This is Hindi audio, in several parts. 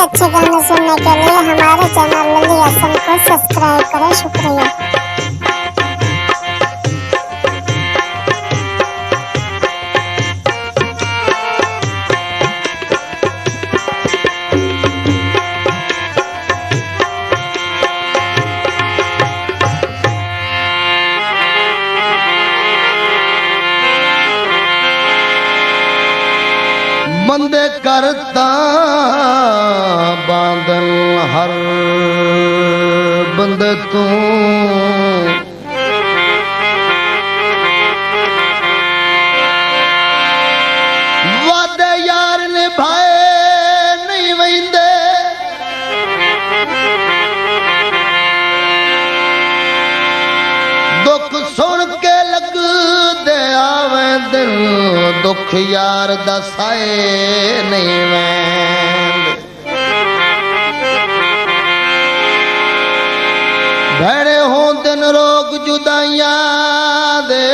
अच्छे गाने सुनने के लिए हमारे चैनल लल्ली असम को सब्सक्राइब करें। शुक्रिया। बंदे करता बांधन हर बंद तू वादे यार ने भाए नहीं वहिंदे दुख सुन के लग दे आवे दिल दुख यार दसाए नहीं वैंद भैड़े हो दिन रोग जुदाइयां दे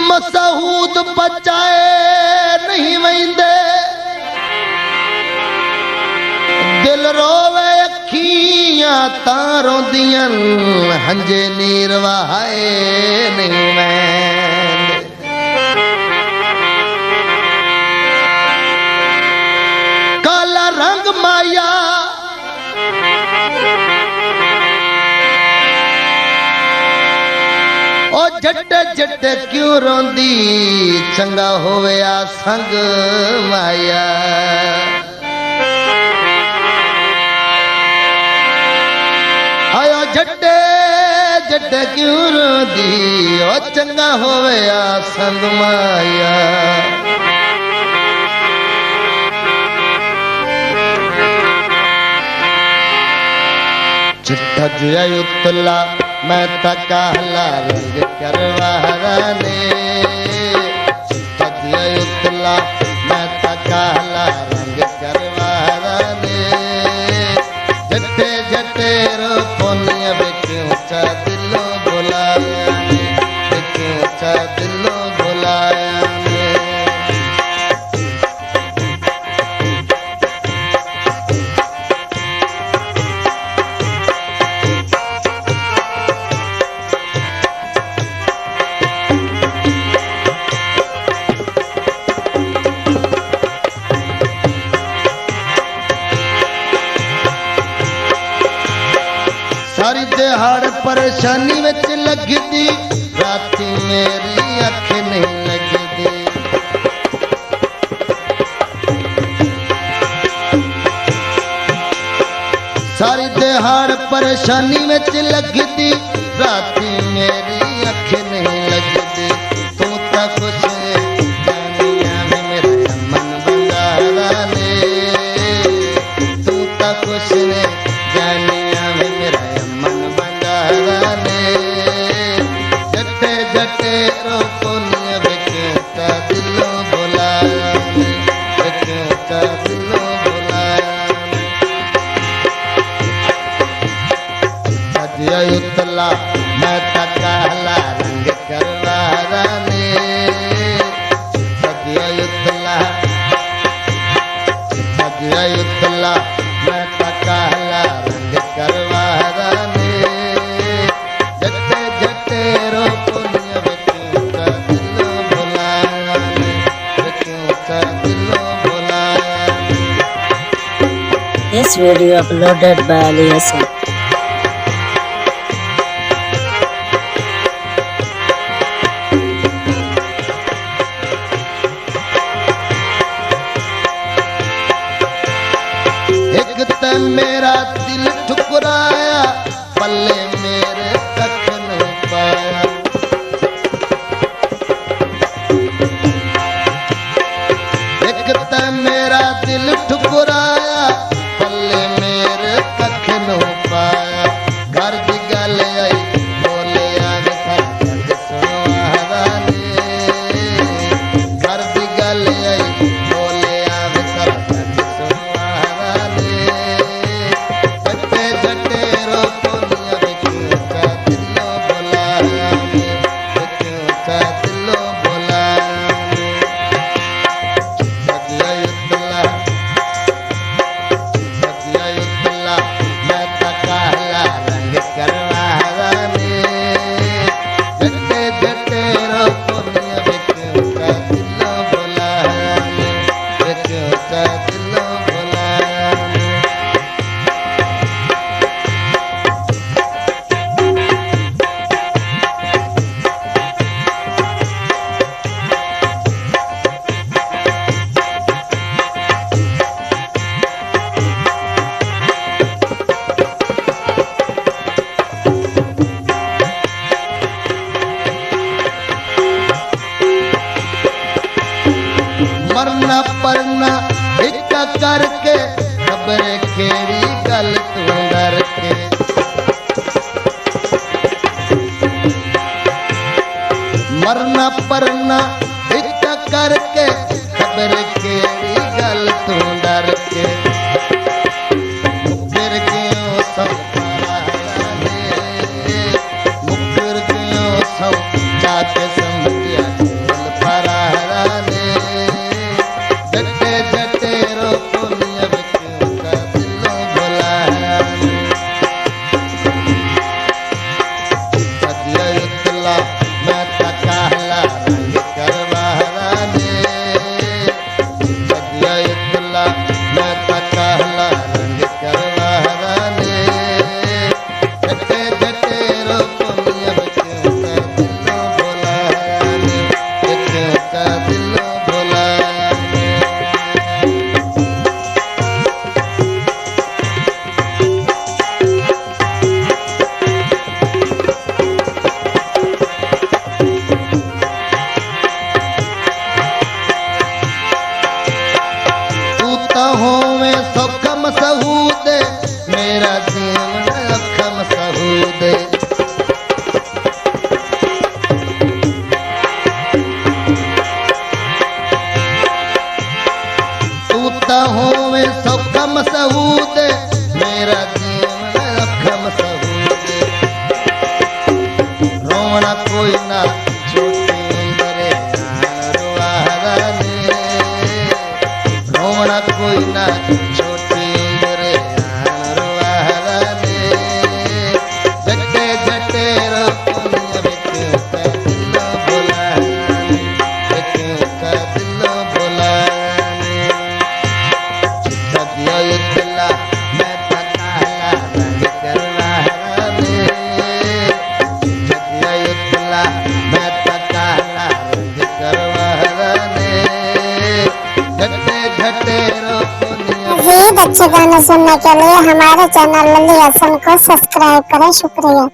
मसहूद बचाए नहीं वहिंदे दिल रोवे अखियां तारों दियन हंजे नीर वहाए नहीं वैंद काला रंग माया ओ जट जट क्यों रोंदी चंगा होवे आ संग माया आयो जट्टे जट्टे क्यों रोंदी ओ चंगा होवे आ संग माया चिट्ठा जुया युतला मैं तकाला रंग करवारा ने चिट्ठा जुया युतला मैं तकाला रंग करवारा ने जट्टे जट्टे रो पोनिया क्यों चा दिलो बुलाया ने क्यों चा दिलो बुलाया ने सारी दिहाड़ परेशानी विच लगदी राती मेरी अख नहीं लगदी सारी दिहाड़ परेशानी विच लगदी राती मेरी अख नहीं लगदी तू तां कुछ जानिया में मेरा मन बंगारा ने तू तां कुछ ने जानिया में मेरा जट्टे जट्टे रो कोनिया क्यों ता दिलो बुलाया क्यों ता दिलो बुलाया सजिया युतला मैं तकाला रंग करवारा ने सजिया युतला मैं तकाला रंग करवारा ने जट्टे जट्टे रो कोनिया क्यों ता दिलो बुलाया क्यों ता दिलो बुलाया। This video uploaded by Ali Hassan. एक ते मेरा दिल ठुकराया पल्ले मेरे कख नहीं पाया एक ते मेरा दिल ठुकराया पल्ले मेरे कख नहीं परना एक करके खबर केड़ी गल तू डर के मरना परना एक करके खबर केड़ी गल तू डर के मुकर गयो सब मुकर गयो सब जाके समझिया दिल फरारा ने जटे जटे रो दुनिया क्यों का दिलों बुलाया सदिया इतला मैं तकाला रंग करवारा ने सदिया इतला मैं तकाला रंग करवारा ने जटे जटे रो दुनिया क्यों का दिलों बुलाया ने क्यों का दिलों बुलाया ने तू तो होवे सौखम सहूदे मेरा जीवन अखम सहूदे तू तो होवे सौखम सहूदे मेरा जीवन अखम सहूदे रोवना कोई ना छोटी उम्रे रुआरा ने रोवना कोई ना छोटी उम्रे रुआरा ने जटे जटे रो दुनिया में क्यों का दिलों बुलाया ने क्यों का दिलों बुलाया ने सदिया इतला मैं तकाला रंग करवारा ने सदिया इतला मैं तकाला रंग करवारा ने घटे घटे रो दुनिया मजीद अच्छे गाने सुनने के लिए हमारे चैनल लल्ली एफएम को सब्सक्राइब करें। शुक्रिया।